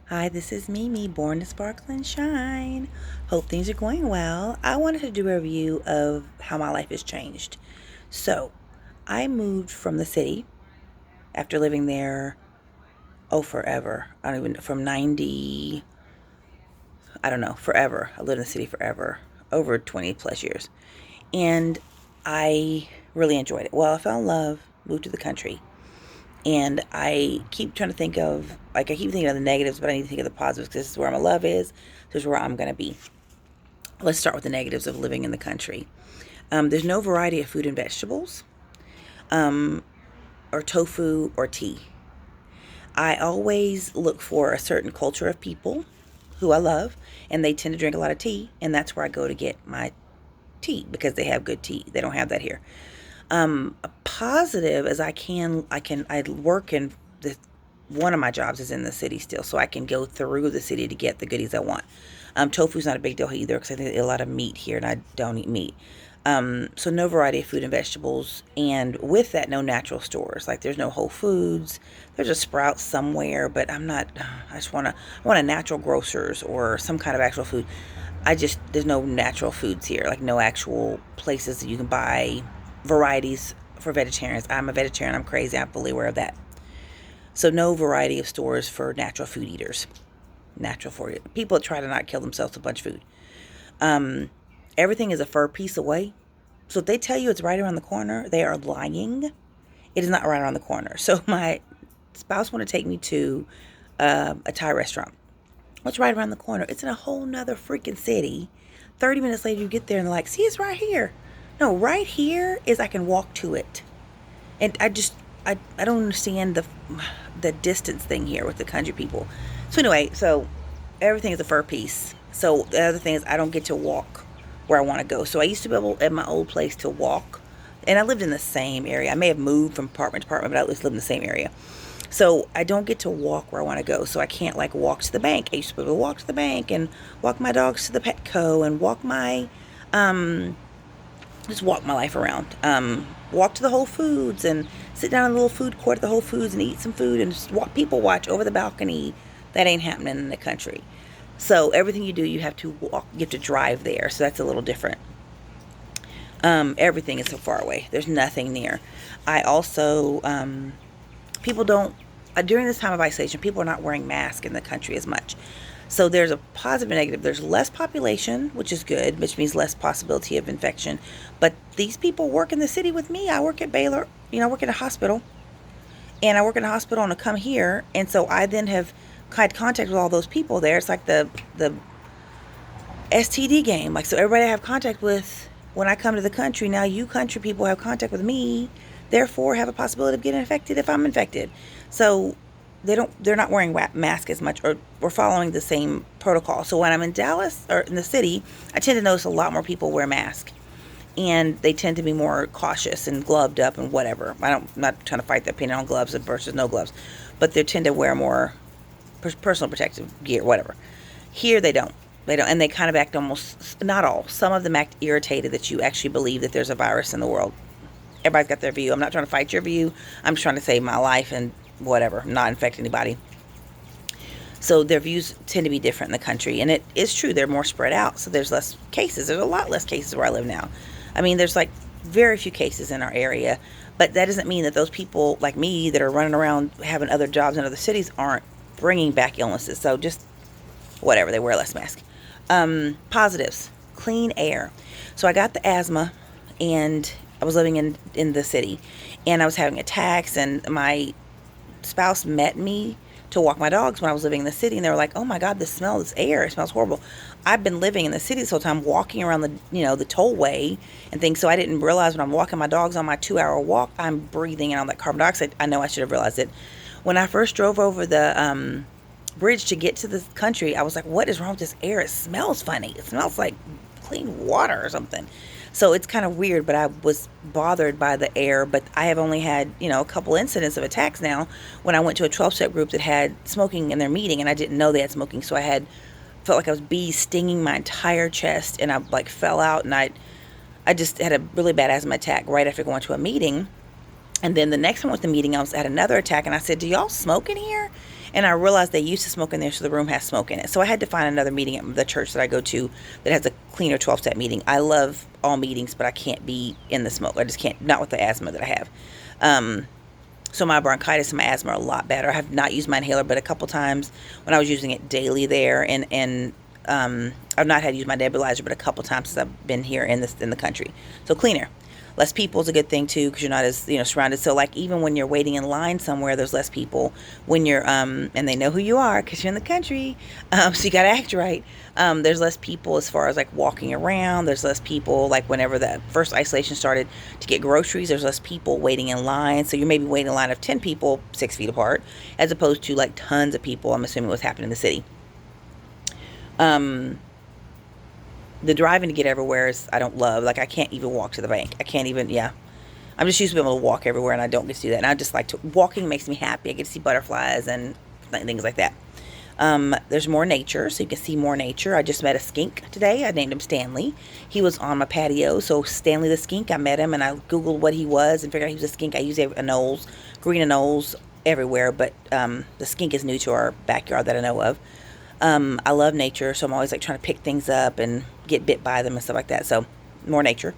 Hi, this is Mimi, born to sparkle and shine. Hope things are going well. I wanted to do a review of how my life has changed. So, I moved from the city after living there, forever. I don't even, from 90, I don't know, forever. I lived in the city forever, over 20 plus years. And I really enjoyed it. Well, I fell in love, moved to the country. And I keep trying to think of, I keep thinking of the negatives, but I need to think of the positives because this is where my love is. This is where I'm going to be. Let's start with the negatives of living in the country. There's no variety of food and vegetables, or tofu, or tea. I always look for a certain culture of people who I love, and they tend to drink a lot of tea, and that's where I go to get my tea because they have good tea. They don't have that here. A positive is I work in the one of my jobs is in the city still, so I can go through the city to get the goodies I want. Tofu's not a big deal either because I think they eat a lot of meat here, and I don't eat meat. So no variety of food and vegetables, and with that, no natural stores. Like there's no Whole Foods. There's a Sprouts somewhere, but I'm not. I want a natural grocers or some kind of actual food. There's no natural foods here, like no actual places that you can buy varieties for vegetarians. I'm a vegetarian. I'm crazy. I'm fully aware of that. So no variety of stores for natural food eaters. Natural for you. People that try to not kill themselves with a bunch of food. Um, Everything is a fur piece away. So if they tell you it's right around the corner, they are lying. It is not right around the corner. So my spouse wanted to take me to a Thai restaurant. What's right around the corner? It's in a whole nother freaking city. 30 minutes later, you get there and they're like, see, it's right here. No, right here is I can walk to it. And I don't understand the distance thing here with the country people. So anyway, so everything is a fur piece. So the other thing is I don't get to walk where I want to go. So I used to be able at my old place to walk, and I lived in the same area. I may have moved from apartment to apartment, but I always lived in the same area. So I don't get to walk where I want to go. So I can't like walk to the bank. I used to be able to walk to the bank and walk my dogs to the Petco and um, just walk my life around. Walk to the Whole Foods and sit down in a little food court at the Whole Foods and eat some food and just people watch over the balcony. That ain't happening in the country. So everything you do, you have to walk. You have to drive there. So that's a little different. Everything is so far away. There's nothing near. I also people don't during this time of isolation. People are not wearing masks in the country as much. So there's a positive and negative. There's less population, which is good, which means less possibility of infection. But these people work in the city with me. I work at Baylor. I work in a hospital, and I work in a hospital and I come here, and so I then have had contact with all those people there. It's like the STD game. Like so, everybody I have contact with when I come to the country now, you country people have contact with me, therefore have a possibility of getting infected if I'm infected. So they're not wearing masks as much, or we're following the same protocol. So when I'm in Dallas or in the city, I tend to notice a lot more people wear masks, and they tend to be more cautious and gloved up and whatever. I'm not trying to fight the opinion on gloves versus no gloves, but they tend to wear more personal protective gear, whatever. Here they don't. They don't, and they kind of act almost, not all, some of them act irritated that you actually believe that there's a virus in the world. Everybody's got their view. I'm not trying to fight your view. I'm just trying to save my life and whatever, not infect anybody. So their views tend to be different in the country, and it is true. They're more spread out, so there's less cases. There's a lot less cases where I live now. I mean, there's like very few cases in our area, but that doesn't mean that those people like me that are running around having other jobs in other cities aren't bringing back illnesses. So just whatever, they wear less mask. Positives, clean air. So I got the asthma, and I was living in the city, and I was having attacks, and my spouse met me to walk my dogs when I was living in the city, and they were like, oh my God, the smell of this air, it smells horrible. I've been living in the city this whole time, walking around the tollway and things, so I didn't realize when I'm walking my dogs on my 2-hour walk, I'm breathing in all that carbon dioxide. I know I should have realized it. When I first drove over the bridge to get to the country, I was like, what is wrong with this air? It smells funny. It smells like clean water or something. So it's kind of weird, but I was bothered by the air. But I have only had, a couple incidents of attacks now when I went to a 12-step group that had smoking in their meeting, and I didn't know they had smoking. So felt like I was bees stinging my entire chest, and I like fell out, and I just had a really bad asthma attack right after going to a meeting. And then the next one with the meeting, I was at another attack, and I said, do y'all smoke in here? And I realized they used to smoke in there, so the room has smoke in it. So I had to find another meeting at the church that I go to that has a cleaner 12-step meeting. I love all meetings, but I can't be in the smoke. I just can't, not with the asthma that I have. So my bronchitis and my asthma are a lot better. I have not used my inhaler, but a couple times when I was using it daily there, and I've not had to use my nebulizer, but a couple times since I've been here in the country. So cleaner. Less people is a good thing too, because you're not as, surrounded. So like even when you're waiting in line somewhere, there's less people. When you're and they know who you are because you're in the country, so you got to act right. There's less people as far as like walking around. There's less people like whenever the first isolation started to get groceries. There's less people waiting in line. So you may be waiting in a line of 10 people 6 feet apart, as opposed to like tons of people. I'm assuming what's happening in the city. The driving to get everywhere is, I don't love. Like, I can't even walk to the bank. I can't even, yeah. I'm just used to being able to walk everywhere, and I don't get to do that. And I just like to, walking makes me happy. I get to see butterflies and things like that. There's more nature, so you can see more nature. I just met a skink today. I named him Stanley. He was on my patio, so Stanley the skink, I met him, and I Googled what he was and figured out he was a skink. I use anoles, green anoles everywhere, but the skink is new to our backyard that I know of. I love nature, so I'm always like trying to pick things up and get bit by them and stuff like that. So more nature,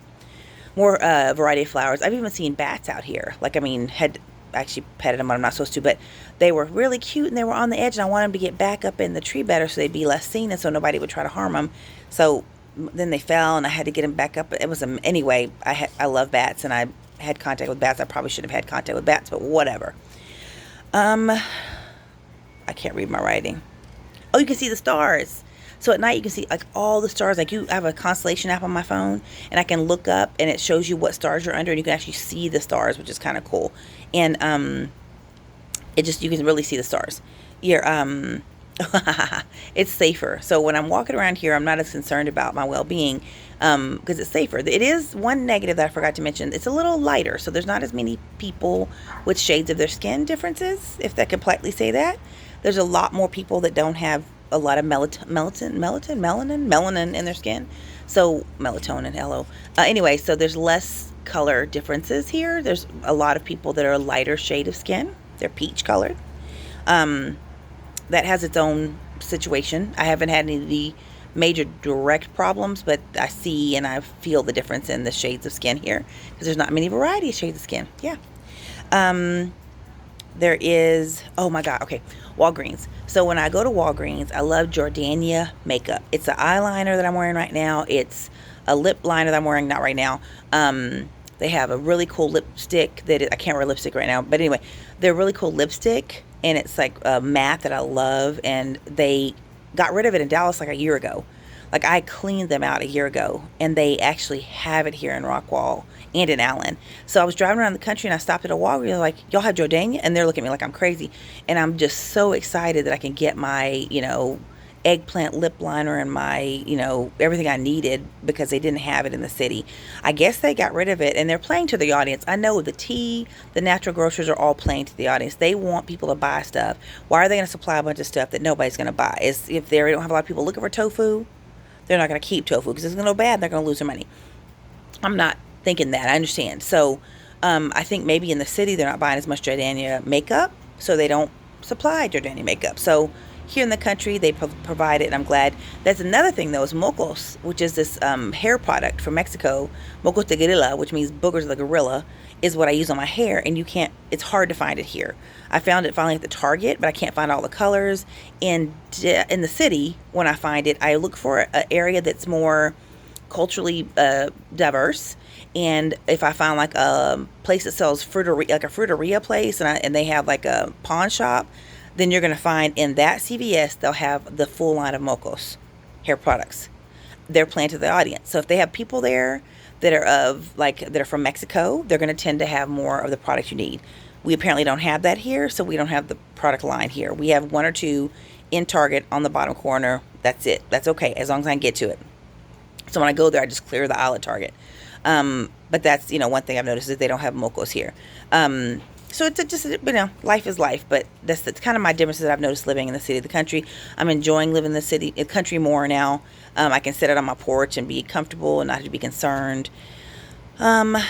more variety of flowers. I've even seen bats out here. Like, I mean, had actually petted them, but I'm not supposed to, but they were really cute and they were on the edge, and I wanted them to get back up in the tree better so they'd be less seen and so nobody would try to harm them. So then they fell and I had to get them back up. It was anyway, I love bats, and I had contact with bats. I probably should have had contact with bats, but whatever. I can't read my writing. Oh, you can see the stars. So at night you can see like all the stars. Like, I have a constellation app on my phone, and I can look up and it shows you what stars you're under, and you can actually see the stars, which is kind of cool. And you can really see the stars. It's safer. So when I'm walking around here, I'm not as concerned about my well-being because it's safer. It is one negative that I forgot to mention. It's a little lighter, so there's not as many people with shades of their skin differences, if I could politely say that. There's a lot more people that don't have a lot of melanin in their skin. So melatonin, hello. Anyway, so there's less color differences here. There's a lot of people that are a lighter shade of skin. They're peach colored. That has its own situation. I haven't had any of the major direct problems, but I see and I feel the difference in the shades of skin here because there's not many variety of shades of skin. Yeah. There is, oh my God, okay, Walgreens. So when I go to Walgreens, I love Jordania makeup. It's an eyeliner that I'm wearing right now. It's a lip liner that I'm wearing, not right now. They have a really cool lipstick I can't wear lipstick right now, but anyway, they're a really cool lipstick, and it's like a matte that I love, and they got rid of it in Dallas like a year ago. Like, I cleaned them out a year ago, and they actually have it here in Rockwall and in Allen. So I was driving around the country, and I stopped at a Walgreens, like, y'all have Jordania? And they're looking at me like I'm crazy. And I'm just so excited that I can get my, eggplant lip liner and my, everything I needed, because they didn't have it in the city. I guess they got rid of it, and they're playing to the audience. I know the tea, the natural grocers are all playing to the audience. They want people to buy stuff. Why are they going to supply a bunch of stuff that nobody's going to buy? If they don't have a lot of people looking for tofu, they're not going to keep tofu because it's going to go bad. They're going to lose their money. I'm not thinking that. I understand. So I think maybe in the city they're not buying as much Jordania makeup, so they don't supply Jordania makeup. So here in the country they provide it, and I'm glad. That's another thing though, is mocos, which is this hair product from Mexico. Mocos de gorilla, which means boogers of the gorilla, is what I use on my hair, and it's hard to find it here. I found it finally at the Target, but I can't find all the colors. And in the city, when I find it, I look for an area that's more culturally diverse. And if I find like a place that sells fruiteria, like a fruiteria place, and they have like a pawn shop, then you're going to find in that CVS, they'll have the full line of mocos hair products. They're playing to the audience. So if they have people there that are from Mexico, they're going to tend to have more of the products you need. We apparently don't have that here, so we don't have the product line here. We have one or two in Target on the bottom corner. That's it. That's okay, as long as I can get to it. So when I go there, I just clear the aisle at Target. But that's, one thing I've noticed is they don't have mocos here. So it's just, life is life. But that's kind of my differences that I've noticed living in the city. The country, I'm enjoying living in the country more now. I can sit out on my porch and be comfortable and not have to be concerned. I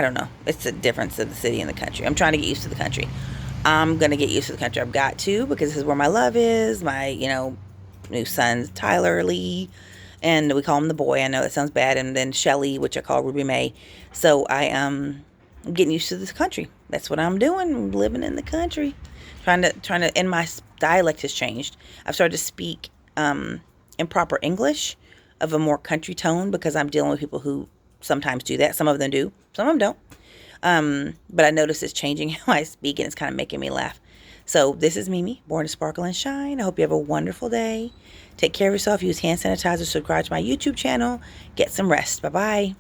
don't know. It's a difference of the city and the country. I'm trying to get used to the country. I'm going to get used to the country. I've got to, because this is where my love is. My, new son, Tyler Lee, and we call him the boy. I know that sounds bad. And then Shelly, which I call Ruby May. So I'm getting used to this country. That's what I'm doing. I'm living in the country. Trying to, and my dialect has changed. I've started to speak in proper English of a more country tone, because I'm dealing with people who sometimes do that. Some of them do, some of them don't. But I notice it's changing how I speak, and it's kind of making me laugh. So this is Mimi, born to sparkle and shine. I hope you have a wonderful day. Take care of yourself. Use hand sanitizer. Subscribe to my YouTube channel. Get some rest. Bye-bye.